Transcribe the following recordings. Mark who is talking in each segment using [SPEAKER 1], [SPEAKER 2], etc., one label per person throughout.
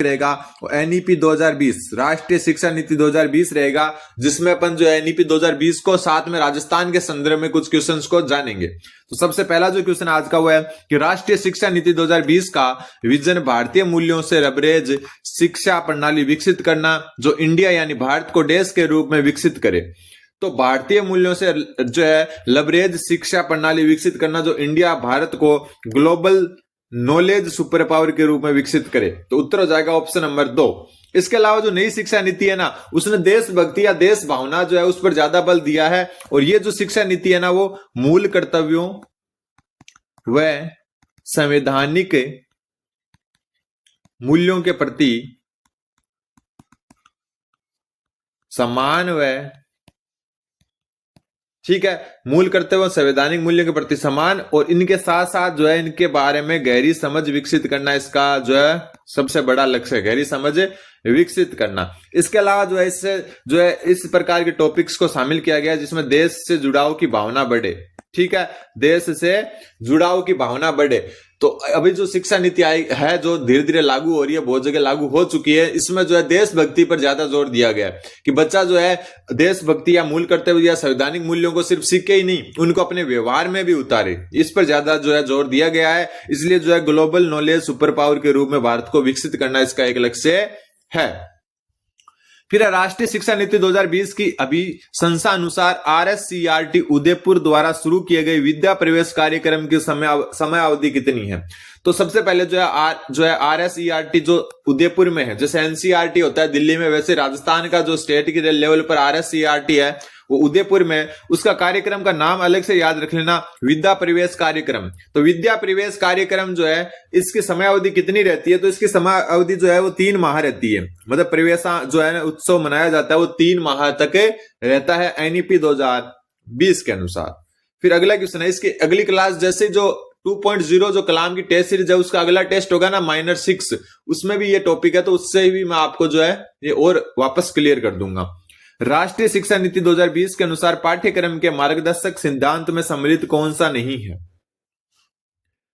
[SPEAKER 1] रहेगा एनईपी 2020 राष्ट्रीय शिक्षा नीति 2020 रहेगा, जिसमें अपन जो है एनईपी 2020 को साथ में राजस्थान के संदर्भ में कुछ क्वेश्चंस को जानेंगे। तो सबसे पहला जो क्वेश्चन आज का वो है कि राष्ट्रीय शिक्षा नीति 2020 का विजन भारतीय मूल्यों से लबरेज शिक्षा प्रणाली विकसित करना, जो इंडिया यानी भारत को देश के रूप में विकसित करे। तो भारतीय मूल्यों से जो है लबरेज शिक्षा प्रणाली विकसित करना, जो इंडिया भारत को ग्लोबल नॉलेज सुपर पावर के रूप में विकसित करे। तो उत्तर हो जाएगा ऑप्शन नंबर 2। इसके अलावा जो नई शिक्षा नीति है ना, उसने देशभक्ति या देश भावना जो है उस पर ज्यादा बल दिया है। और ये जो शिक्षा नीति है ना, वो मूल कर्तव्यों व संवैधानिक मूल्यों के प्रति सम्मान व ठीक है, मूल कर्तव्य संवैधानिक मूल्यों के प्रति सम्मान और इनके साथ साथ जो है इनके बारे में गहरी समझ विकसित करना, इसका जो है सबसे बड़ा लक्ष्य है, गहरी समझ विकसित करना। इसके अलावा जो है इससे जो है इस प्रकार के टॉपिक्स को शामिल किया गया जिसमें देश से जुड़ाव की भावना बढ़े। ठीक है, देश से जुड़ाव की भावना बढ़े। तो अभी जो शिक्षा नीति आई है जो धीरे धीरे लागू हो रही है, बहुत जगह लागू हो चुकी है, इसमें जो है देशभक्ति पर ज्यादा जोर दिया गया है कि बच्चा जो है देशभक्ति या मूल कर्तव्य या संवैधानिक मूल्यों को सिर्फ सीखे ही नहीं, उनको अपने व्यवहार में भी उतारे, इस पर ज्यादा जो है जोर दिया गया है। इसलिए जो है ग्लोबल नॉलेज सुपर पावर के रूप में भारत को विकसित करना इसका एक लक्ष्य है। फिर राष्ट्रीय शिक्षा नीति 2020 की अभी संस्था अनुसार RSCERT उदयपुर द्वारा शुरू किए गए विद्या प्रवेश कार्यक्रम की समय अवधि कितनी है। तो सबसे पहले जो है RSCERT जो उदयपुर में है, जैसे NCERT होता है दिल्ली में, वैसे राजस्थान का जो स्टेट की लेवल पर RSCERT है वो उदयपुर में, उसका कार्यक्रम का नाम अलग से याद रख लेना, विद्या प्रवेश कार्यक्रम। तो विद्या प्रवेश कार्यक्रम जो है इसकी समय अवधि कितनी रहती है, तो इसकी समय अवधि जो है वो 3 माह रहती है। मतलब प्रवेश जो है उत्सव मनाया जाता है वो 3 माह तक रहता है एनईपी 2020 के अनुसार। फिर अगला क्वेश्चन है, इसकी अगली क्लास जैसे जो 2.0 जो कलाम की टेस्ट सीरीज है उसका अगला टेस्ट होगा ना माइनर 6, उसमें भी ये टॉपिक है, तो उससे भी मैं आपको जो है ये और वापस क्लियर कर दूंगा। राष्ट्रीय शिक्षा नीति 2020 के अनुसार पाठ्यक्रम के मार्गदर्शक सिद्धांत में सम्मिलित कौन सा नहीं है।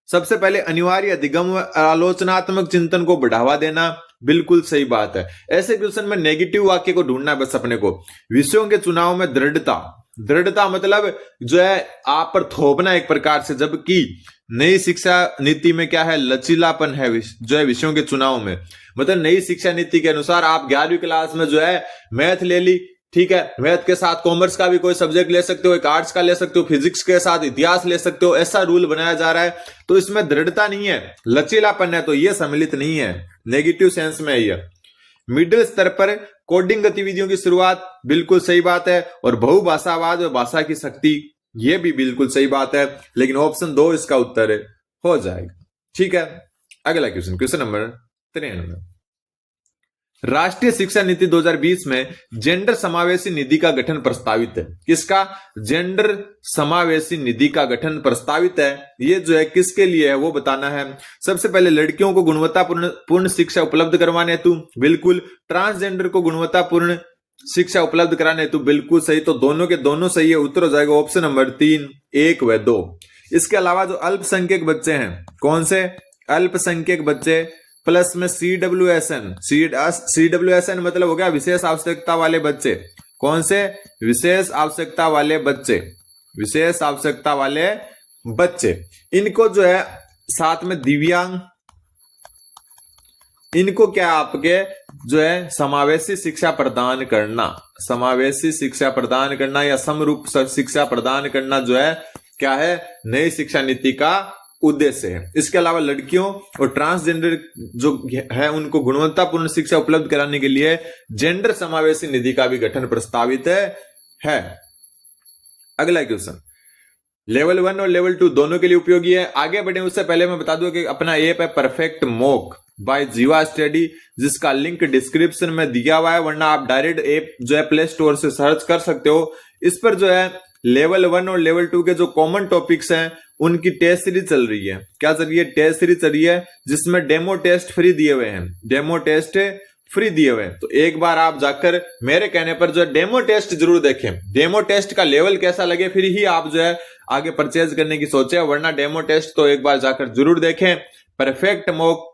[SPEAKER 1] सबसे पहले अनिवार्य अधिगम व आलोचनात्मक चिंतन को बढ़ावा देना, बिल्कुल सही बात है। ऐसे क्वेश्चन में नेगेटिव वाक्य को ढूंढना है बस अपने को। विषयों के चुनाव में दृढ़ता मतलब जो है आप पर थोपना एक प्रकार से, जबकि नई शिक्षा नीति में क्या है, लचीलापन है जो है विषयों के चुनाव में। मतलब नई शिक्षा नीति के अनुसार आप 11वीं क्लास में जो है मैथ ले ली, ठीक है, मैथ के साथ कॉमर्स का भी कोई सब्जेक्ट ले सकते हो, एक आर्ट्स का ले सकते हो, फिजिक्स के साथ इतिहास ले सकते हो, ऐसा रूल बनाया जा रहा है। तो इसमें दृढ़ता नहीं है, लचीलापन है, तो ये सम्मिलित नहीं है, नेगेटिव सेंस में है। मिडिल स्तर पर कोडिंग गतिविधियों की शुरुआत, बिल्कुल सही बात है। और बहुभाषावाद और भाषा की शक्ति, ये भी बिल्कुल सही बात है, लेकिन ऑप्शन 2 इसका उत्तर हो जाएगा। ठीक है, अगला क्वेश्चन नंबर 93। राष्ट्रीय शिक्षा नीति 2020 में जेंडर समावेशी निधि का गठन प्रस्तावित है। किसका? जेंडर समावेशी निधि का गठन प्रस्तावित है। ये जो है किसके लिए है वो बताना है। सबसे पहले लड़कियों को गुणवत्तापूर्ण शिक्षा उपलब्ध करवाने हेतु, बिल्कुल। ट्रांसजेंडर को गुणवत्तापूर्ण शिक्षा उपलब्ध कराने हेतु, बिल्कुल सही। तो दोनों के दोनों सही है, उत्तर हो जाएगा ऑप्शन नंबर 3, 1 व 2। इसके अलावा जो अल्पसंख्यक बच्चे हैं, कौन से? अल्पसंख्यक बच्चे प्लस में CWSN मतलब हो गया विशेष आवश्यकता वाले बच्चे। कौन से? विशेष आवश्यकता वाले बच्चे, विशेष आवश्यकता वाले बच्चे। इनको जो है साथ में दिव्यांग, इनको क्या आपके जो है समावेशी शिक्षा प्रदान करना, समावेशी शिक्षा प्रदान करना या समरूप शिक्षा प्रदान करना जो है क्या है, नई शिक्षा नीति का उद्देश्य है। इसके अलावा लड़कियों और ट्रांसजेंडर जो है उनको गुणवत्तापूर्ण शिक्षा उपलब्ध कराने के लिए जेंडर समावेशी निधि का भी गठन प्रस्तावित है। अगला क्वेश्चन, लेवल 1 और लेवल 2 दोनों के लिए उपयोगी है। आगे बढ़े उससे पहले मैं बता दूं कि अपना ऐप है परफेक्ट मॉक बाय जीवा स्टडी, जिसका लिंक डिस्क्रिप्शन में दिया हुआ है, वरना आप डायरेक्ट ऐप जो है प्ले स्टोर से सर्च कर सकते हो। इस पर जो है लेवल 1 और लेवल 2 के जो कॉमन टॉपिक्स हैं उनकी टेस्ट सीरीज चल रही है। क्या चल रही है? टेस्ट सीरीज चल रही है, जिसमें डेमो टेस्ट फ्री दिए हुए हैं, डेमो टेस्ट फ्री दिए हुए हैं। तो एक बार आप जाकर मेरे कहने पर जो है डेमो टेस्ट जरूर देखें, डेमो टेस्ट का लेवल कैसा लगे फिर ही आप जो है आगे परचेज करने की सोचे, वरना डेमो टेस्ट तो एक बार जाकर जरूर देखें। परफेक्ट मॉक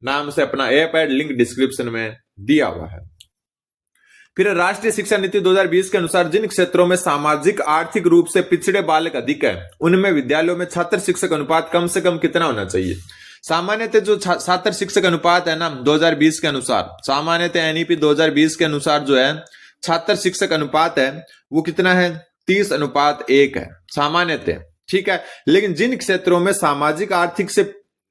[SPEAKER 1] नाम से अपना ऐप है, लिंक डिस्क्रिप्शन में दिया हुआ है। फिर राष्ट्रीय शिक्षा नीति 2020 के अनुसार जिन क्षेत्रों में सामाजिक आर्थिक रूप से पिछड़े बालक अधिक है उनमें विद्यालयों में छात्र शिक्षक अनुपात कम से कम कितना होना चाहिए। सामान्यतः जो छात्र शिक्षक अनुपात है ना 2020 के अनुसार, सामान्यतः एनईपी 2020 के अनुसार जो है छात्र शिक्षक अनुपात है वो कितना है 30:1 है सामान्यतः, ठीक है। लेकिन जिन क्षेत्रों में सामाजिक आर्थिक से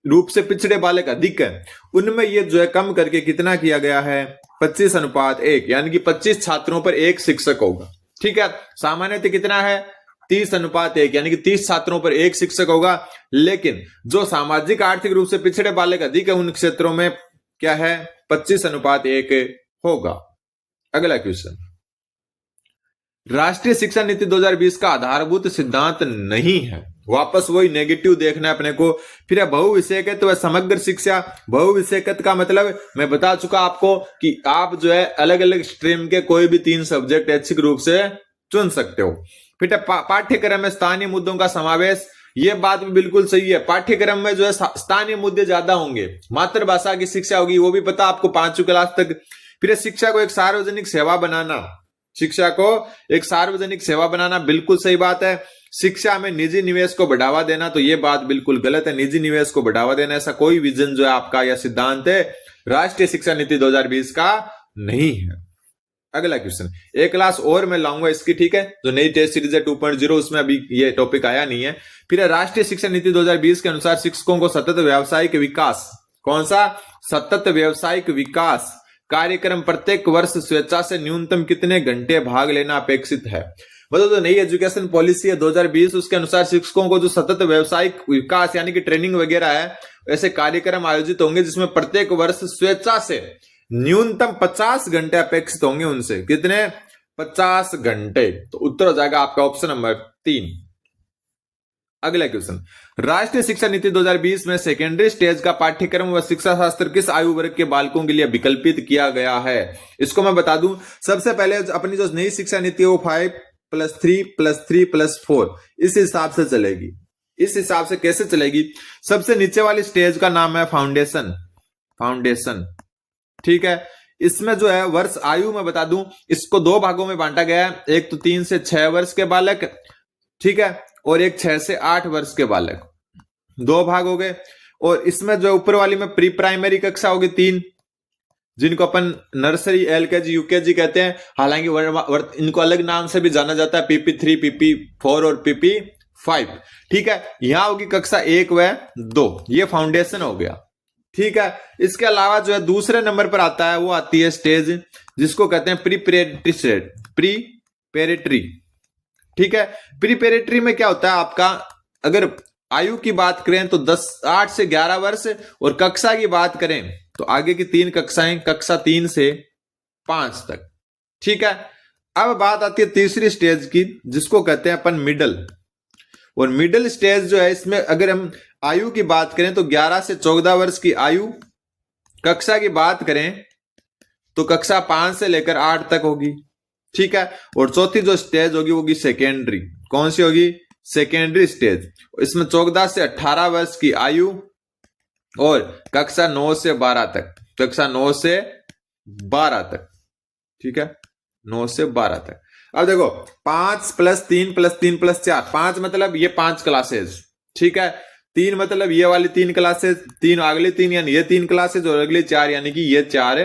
[SPEAKER 1] रूप से पिछड़े बालक अधिक है उनमें ये जो है कम करके कितना किया गया है 25:1, यानी कि 25 छात्रों पर एक शिक्षक होगा, ठीक है। सामान्यतः कितना है 30:1, यानी कि 30 छात्रों पर एक शिक्षक होगा। लेकिन जो सामाजिक आर्थिक रूप से पिछड़े बालक अधिक है उन क्षेत्रों में क्या है 25:1 होगा। अगला क्वेश्चन, राष्ट्रीय शिक्षा नीति 2020 का आधारभूत सिद्धांत नहीं है, वापस वही नेगेटिव देखना है अपने को। फिर बहुविषयक तो समग्र शिक्षा, बहुविषयक का मतलब मैं बता चुका आपको कि आप जो है अलग अलग स्ट्रीम के कोई भी 3 सब्जेक्ट ऐच्छिक रूप से चुन सकते हो। फिर पाठ्यक्रम में स्थानीय मुद्दों का समावेश, ये बात भी बिल्कुल सही है। पाठ्यक्रम में जो है स्थानीय मुद्दे ज्यादा होंगे, मातृभाषा की शिक्षा होगी वो भी पता आपको 5वीं क्लास तक। फिर शिक्षा को एक सार्वजनिक सेवा बनाना, शिक्षा को एक सार्वजनिक सेवा बनाना बिल्कुल सही बात है। शिक्षा में निजी निवेश को बढ़ावा देना, तो ये बात बिल्कुल गलत है। निजी निवेश को बढ़ावा देना ऐसा कोई विजन जो है आपका या सिद्धांत है राष्ट्रीय शिक्षा नीति 2020 का नहीं है। अगला क्वेश्चन, एक क्लास और मैं लाऊंगा इसकी, ठीक है। जो नई टेस्ट सीरीज है 2.0 उसमें अभी ये टॉपिक आया नहीं है। फिर राष्ट्रीय शिक्षा नीति 2020 के अनुसार शिक्षकों को सतत व्यावसायिक विकास, कौन सा सतत व्यावसायिक विकास कार्यक्रम प्रत्येक वर्ष स्वेच्छा से न्यूनतम कितने घंटे भाग लेना अपेक्षित है। मतलब जो नई एजुकेशन पॉलिसी है 2020 उसके अनुसार शिक्षकों को जो सतत व्यावसायिक विकास यानी कि ट्रेनिंग वगैरह है ऐसे कार्यक्रम आयोजित होंगे जिसमें प्रत्येक वर्ष स्वेच्छा से न्यूनतम 50 घंटे अपेक्षित होंगे उनसे। कितने 50 घंटे। तो उत्तर हो जाएगा आपका ऑप्शन नंबर 3। अगला क्वेश्चन, राष्ट्रीय शिक्षा नीति 2020 में सेकेंडरी स्टेज का पाठ्यक्रम व शिक्षा शास्त्र किस आयु वर्ग के बालकों के लिए विकल्पित किया गया है। इसको मैं बता दूं, सबसे पहले अपनी जो नई शिक्षा नीति है वो 5+3+3+4 इस हिसाब से चलेगी। इस हिसाब से कैसे चलेगी, सबसे नीचे वाली स्टेज का नाम है फाउंडेशन, ठीक है। इसमें जो है वर्ष आयु में बता दूं, इसको 2 भागों में बांटा गया है। एक तो 3 से 6 वर्ष के बालक, ठीक है, और एक 6 से 8 वर्ष के बालक, 2 भाग हो गए। और इसमें जो ऊपर वाली में प्री प्राइमरी कक्षा होगी 3, जिनको अपन नर्सरी, एलकेजी, यूकेजी कहते हैं। हालांकि इनको अलग नाम से भी जाना जाता है, PP3, PP4 और PP5, ठीक है। यहां होगी कक्षा 1 व 2, ये फाउंडेशन हो गया, ठीक है। इसके अलावा जो है दूसरे नंबर पर आता है वो आती है स्टेज जिसको कहते हैं प्रीपैरेटरी स्टेज, प्रीपैरेटरी, ठीक है। प्रीपैरेटरी में क्या होता है आपका, अगर आयु की बात करें तो 8 से 11 वर्ष, और कक्षा की बात करें तो आगे की 3 कक्षाएं, कक्षा 3 से 5 तक, ठीक है। अब बात आती है तीसरी स्टेज की जिसको कहते हैं अपन मिडल। और मिडिल स्टेज जो है इसमें अगर हम आयु की बात करें तो 11 से 14 वर्ष की आयु। कक्षा की बात करें तो कक्षा 5 से लेकर 8 तक होगी, ठीक है। और चौथी जो स्टेज होगी सेकेंडरी। कौन सी होगी, सेकेंडरी स्टेज। इसमें 14 से 18 वर्ष की आयु और कक्षा 9 से 12 तक, कक्षा 9 से 12 तक, ठीक है, 9 से 12 तक। अब देखो 5+3+3+4, 5 मतलब ये 5 क्लासेज, ठीक है। 3 मतलब ये वाली 3 क्लासेज, 3 अगली 3 यानी ये 3 क्लासेज, और अगली 4 यानी कि ये 4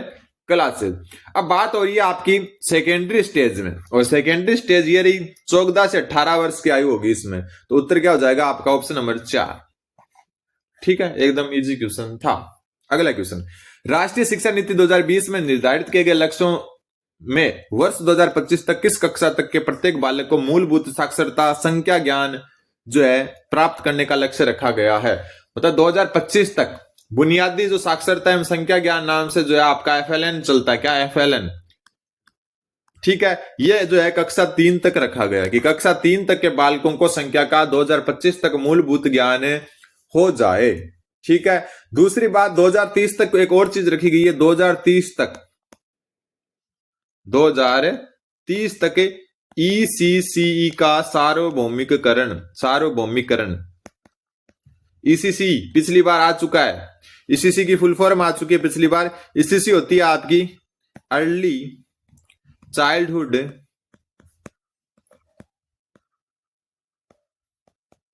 [SPEAKER 1] क्लासेज। अब बात हो रही है आपकी सेकेंडरी स्टेज में, और सेकेंडरी स्टेज ये रही 14 से 18 वर्ष की आयु होगी इसमें। तो उत्तर क्या हो जाएगा आपका ऑप्शन नंबर 4, ठीक है। एकदम इजी क्वेश्चन था। अगला क्वेश्चन, राष्ट्रीय शिक्षा नीति 2020 में निर्धारित किए गए लक्ष्यों में वर्ष 2025 तक किस कक्षा तक के प्रत्येक बालक को मूलभूत साक्षरता संख्या ज्ञान जो है प्राप्त करने का लक्ष्य रखा गया है। मतलब 2025 तक बुनियादी जो साक्षरता एवं संख्या ज्ञान नाम से जो है आपका FLN चलता है, क्या FLN, ठीक है। ये जो है कक्षा 3 तक रखा गया कि कक्षा 3 तक के बालकों को संख्या का 2025 तक मूलभूत ज्ञान हो जाए, ठीक है। दूसरी बात 2030 तक एक और चीज रखी गई है, 2030 तक ECCE का सार्वभौमिकरण। ECC पिछली बार आ चुका है, ईसीसी की फुल फॉर्म आ चुकी है पिछली बार। ईसीसी होती है आपकी early childhood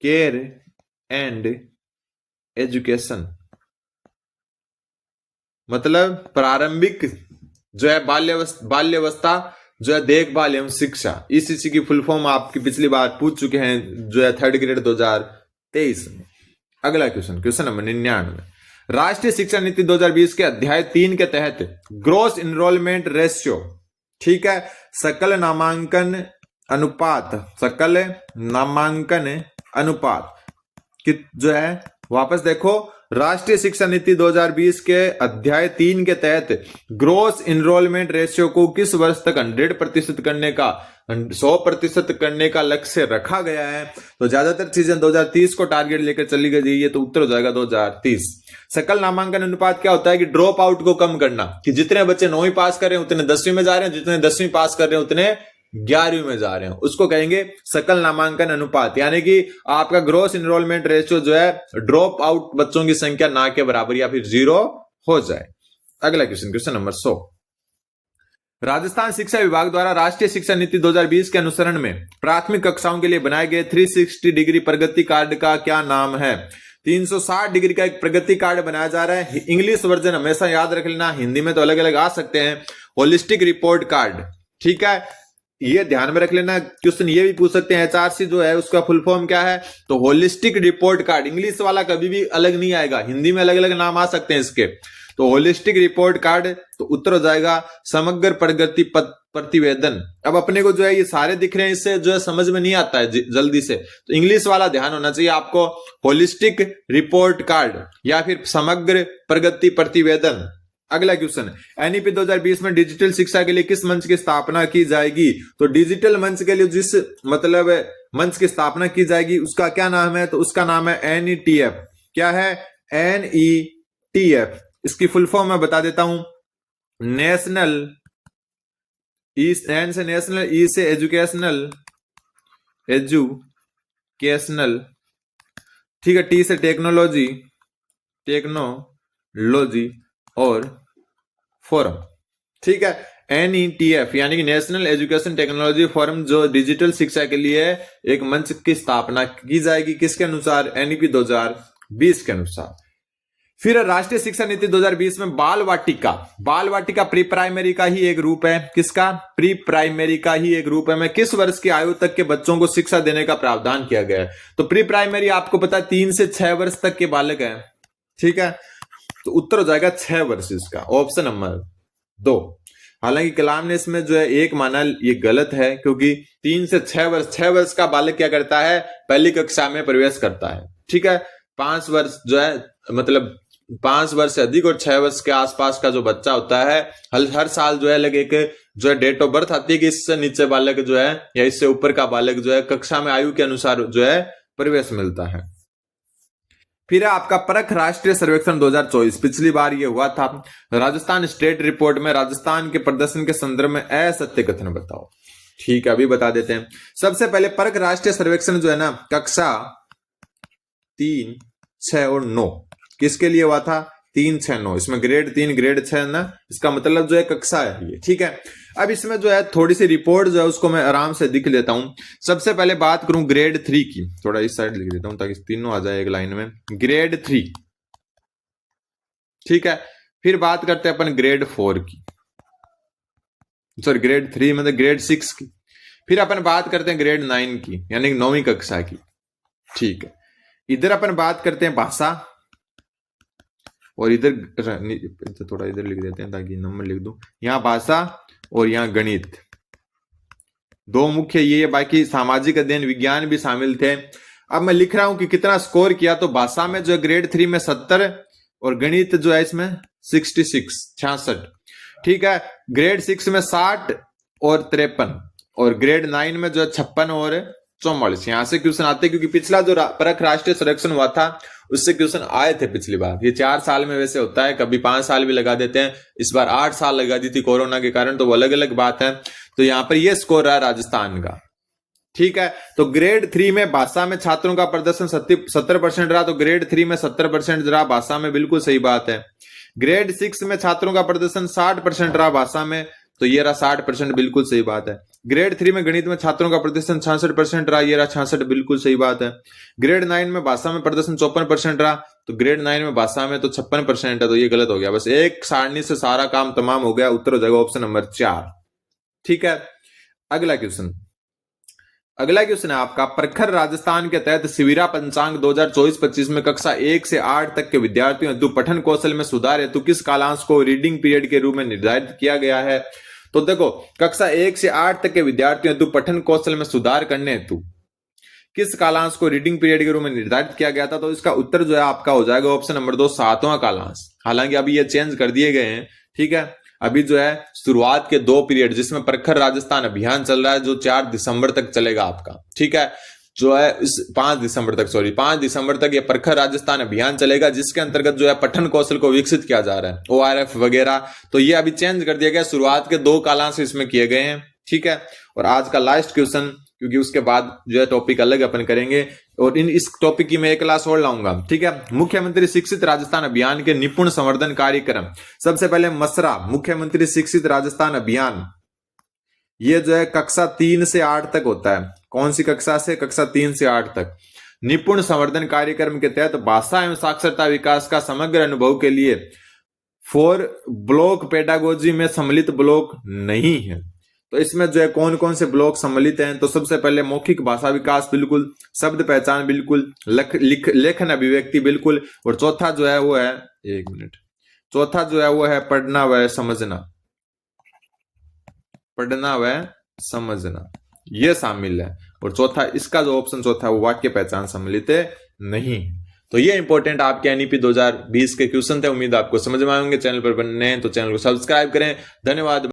[SPEAKER 1] care and education, मतलब प्रारंभिक जो है बाल्यावस्था जो है देखभाल एवं शिक्षा। ईसीसी की फुल फॉर्म आपकी पिछली बार पूछ चुके हैं जो है 3rd ग्रेड 2023 में। अगला क्वेश्चन नंबर 99, राष्ट्रीय शिक्षा नीति 2020 के अध्याय 3 के तहत ग्रोस इनरोलमेंट रेशियो, ठीक है, सकल नामांकन अनुपात कि जो है, वापस देखो, राष्ट्रीय शिक्षा नीति 2020 के अध्याय 3 के तहत ग्रोस इनरोलमेंट रेशियो को किस वर्ष तक 100% करने का 100% करने का लक्ष्य रखा गया है। तो ज्यादातर चीजें 2030 को टारगेट लेकर चली गई है, तो उत्तर हो जाएगा 2030। सकल नामांकन अनुपात क्या होता है कि ड्रॉप आउट को कम करना, कि जितने बच्चे 9वीं पास कर रहे हैं उतने 10वीं में जा रहे हैं, जितने 10वीं पास कर रहे हैं उतने 11वीं में जा रहे हैं, उसको कहेंगे सकल नामांकन अनुपात। यानी कि आपका ग्रोस इनरोलमेंट रेशियो जो है ड्रॉप आउट बच्चों की संख्या ना के बराबर या फिर 0 हो जाए। अगला क्वेश्चन नंबर 100, राजस्थान शिक्षा विभाग द्वारा राष्ट्रीय शिक्षा नीति 2020 के अनुसरण में प्राथमिक कक्षाओं के लिए बनाए गए 360 डिग्री प्रगति कार्ड का क्या नाम है। 360 डिग्री का एक प्रगति कार्ड बनाया जा रहा है। इंग्लिश वर्जन हमेशा याद रख लेना, हिंदी में तो अलग अलग आ सकते हैं। होलिस्टिक रिपोर्ट कार्ड, ठीक है, ये ध्यान में रख लेना। क्वेश्चन ये भी पूछ सकते हैं एचआरसी जो है उसका फुल फॉर्म क्या है, तो होलिस्टिक रिपोर्ट कार्ड। इंग्लिश वाला कभी भी अलग नहीं आएगा, हिंदी में अलग अलग नाम आ सकते हैं इसके। तो होलिस्टिक रिपोर्ट कार्ड, तो उत्तर हो जाएगा समग्र प्रगति प्रतिवेदन। अब अपने को जो है ये सारे दिख रहे हैं, इससे जो है समझ में नहीं आता है जल्दी से, तो इंग्लिश वाला ध्यान होना चाहिए आपको। होलिस्टिक रिपोर्ट कार्ड या फिर समग्र प्रगति प्रतिवेदन। अगला क्वेश्चन, एनईपी 2020 में डिजिटल शिक्षा के लिए किस मंच की स्थापना की जाएगी। तो डिजिटल मंच के लिए जिस मतलब मंच की स्थापना की जाएगी उसका क्या नाम है, तो उसका नाम है एनईटीएफ। क्या है, एनईटीएफ। इसकी फुल फॉर्म मैं बता देता हूं, नेशनल, एन से नेशनल, ई से एजुकेशनल, ठीक है, टी से टेक्नोलॉजी और फोरम, ठीक है। एनईटीएफ यानी कि नेशनल एजुकेशन टेक्नोलॉजी फोरम, जो डिजिटल शिक्षा के लिए एक मंच की स्थापना की जाएगी, किसके अनुसार, एनईपी 2020 के अनुसार। फिर राष्ट्रीय शिक्षा नीति 2020 में बाल वाटिका प्री प्राइमरी का ही एक रूप है। किसका, प्री प्राइमरी का ही एक रूप है। में किस वर्ष की आयु तक के बच्चों को शिक्षा देने का प्रावधान किया गया है। तो प्री प्राइमरी आपको पता है 3 से 6 वर्ष तक के बालक हैं, ठीक है, तो उत्तर हो जाएगा 6 वर्ष इसका, ऑप्शन नंबर 2। हालांकि कलाम ने इसमें जो है एक माना, ये गलत है, क्योंकि 3 से 6 वर्ष का बालक क्या करता है, पहली कक्षा में प्रवेश करता है, ठीक है। 5 वर्ष जो है, मतलब 5 वर्ष से अधिक और 6 वर्ष के आसपास का जो बच्चा होता है, हर साल जो है अलग एक जो है डेट ऑफ बर्थ आती है कि इससे नीचे बालक जो है या इससे ऊपर का बालक जो है कक्षा में आयु के अनुसार जो है प्रवेश मिलता है। फिर आपका परख राष्ट्रीय सर्वेक्षण 2024, पिछली बार ये हुआ था। राजस्थान स्टेट रिपोर्ट में राजस्थान के प्रदर्शन के संदर्भ में असत्य कथन बताओ, ठीक है, अभी बता देते हैं। सबसे पहले परख राष्ट्रीय सर्वेक्षण जो है ना, कक्षा 3, 6 और 9 किसके लिए हुआ था, 3, 6, 9। इसमें ग्रेड 3 ग्रेड 6 ना, इसका मतलब जो है कक्षा है ये, ठीक है। अब इसमें जो है थोड़ी सी रिपोर्ट जो है उसको मैं आराम से दिख लेता हूं। सबसे पहले बात करूं ग्रेड 3 की, थोड़ा इस साइड लिख देता हूं ताकि तीनों आ जाए एक लाइन में। ग्रेड 3, ठीक है। फिर बात करते हैं अपन ग्रेड 4 की, सॉरी ग्रेड 3 मतलब ग्रेड 6 की। फिर अपन बात करते हैं ग्रेड 9 की, यानी 9वीं कक्षा की, ठीक है। इधर अपन बात करते हैं भाषा, और इधर थोड़ा इधर लिख देते हैं ताकि नंबर लिख दूं। यहां भाषा और यहां गणित, 2 मुख्य ये, बाकी सामाजिक अध्ययन विज्ञान भी शामिल थे। अब मैं लिख रहा हूं कि कितना स्कोर किया, तो भाषा में जो है ग्रेड 3 में 70 और गणित जो है इसमें 66, ठीक है। ग्रेड 6 में 60 और 53 और ग्रेड 9 में जो है 56 और 44। यहां से क्वेश्चन आते, क्योंकि पिछला जो परख राष्ट्रीय सर्वेक्षण हुआ था उससे क्वेश्चन आए थे पिछली बार। ये 4 साल में वैसे होता है, कभी 5 साल भी लगा देते हैं। इस बार 8 साल लगा दी थी कोरोना के कारण, तो वो अलग अलग बात है। तो यहाँ पर ये स्कोर रहा राजस्थान का, ठीक है। तो ग्रेड 3 में भाषा में छात्रों का प्रदर्शन 70% रहा, तो ग्रेड 3 में 70% रहा भाषा में, बिल्कुल सही बात है। ग्रेड 6 में छात्रों का प्रदर्शन 60% रहा भाषा में, तो ये रहा 60%, बिल्कुल सही बात है। ग्रेड 3 में गणित में छात्रों का प्रदर्शन 66% रहा, ये रहा 66, बिल्कुल सही बात है। ग्रेड 9 में भाषा में प्रदर्शन 54% रहा, तो ग्रेड 9 में भाषा में तो 56% है, तो ये गलत हो गया। बस एक सारणी से सारा काम तमाम हो गया, उत्तर हो जाएगा ऑप्शन नंबर 4। ठीक है। अगला क्वेश्चन है आपका, प्रखर राजस्थान के तहत शिविरा पंचांग 2024-25 में कक्षा 1 से 8 तक के विद्यार्थियों हेतु पठन कौशल में सुधार हेतु किस कालांश को रीडिंग पीरियड के रूप में निर्धारित किया गया है? तो देखो, कक्षा 1 से 8 तक के विद्यार्थियों हेतु पठन कौशल में सुधार करने हेतु किस कालांश को रीडिंग पीरियड के रूप में निर्धारित किया गया था? तो इसका उत्तर जो है आपका हो जाएगा ऑप्शन नंबर 2, 7वां कालांश। हालांकि अभी ये चेंज कर दिए गए हैं, ठीक है। अभी जो है शुरुआत के 2 पीरियड जिसमें प्रखर राजस्थान अभियान चल रहा है, जो 4 दिसंबर तक चलेगा आपका, ठीक है, जो है इस 5 दिसंबर तक ये प्रखर राजस्थान अभियान चलेगा, जिसके अंतर्गत जो है पठन कौशल को विकसित किया जा रहा है, ORF वगैरह। तो ये अभी चेंज कर दिया गया, शुरुआत के 2 कालांश इसमें किए गए हैं, ठीक है। और आज का लास्ट क्वेश्चन, क्योंकि उसके बाद जो है टॉपिक अलग अपन करेंगे, और इस टॉपिक की मैं एक क्लास और लाऊंगा, ठीक है। मुख्यमंत्री शिक्षित राजस्थान अभियान के निपुण संवर्धन कार्यक्रम, सबसे पहले मसरा मुख्यमंत्री शिक्षित राजस्थान अभियान, ये जो है कक्षा 3 से 8 तक होता है। कौन सी कक्षा से? कक्षा 3 से 8 तक। निपुण संवर्धन कार्यक्रम के तहत भाषा एवं साक्षरता विकास का समग्र अनुभव के लिए 4 ब्लॉक पेडागोजी में सम्मिलित ब्लॉक नहीं है। तो इसमें जो है कौन कौन से ब्लॉक सम्मिलित हैं? तो सबसे पहले मौखिक भाषा विकास बिल्कुल, शब्द पहचान बिल्कुल, लेखन अभिव्यक्ति बिल्कुल, और चौथा जो है वो है, एक मिनट, चौथा जो है वो है पढ़ना व समझना, पढ़ना व समझना, ये शामिल है। और चौथा, इसका जो ऑप्शन चौथा है वो वाक्य पहचान सम्मिलित नहीं। तो ये इंपॉर्टेंट आपके NEP 2020 के क्वेश्चन थे। उम्मीद आपको समझ में आएंगे। चैनल पर बने हैं तो चैनल को सब्सक्राइब करें। धन्यवाद।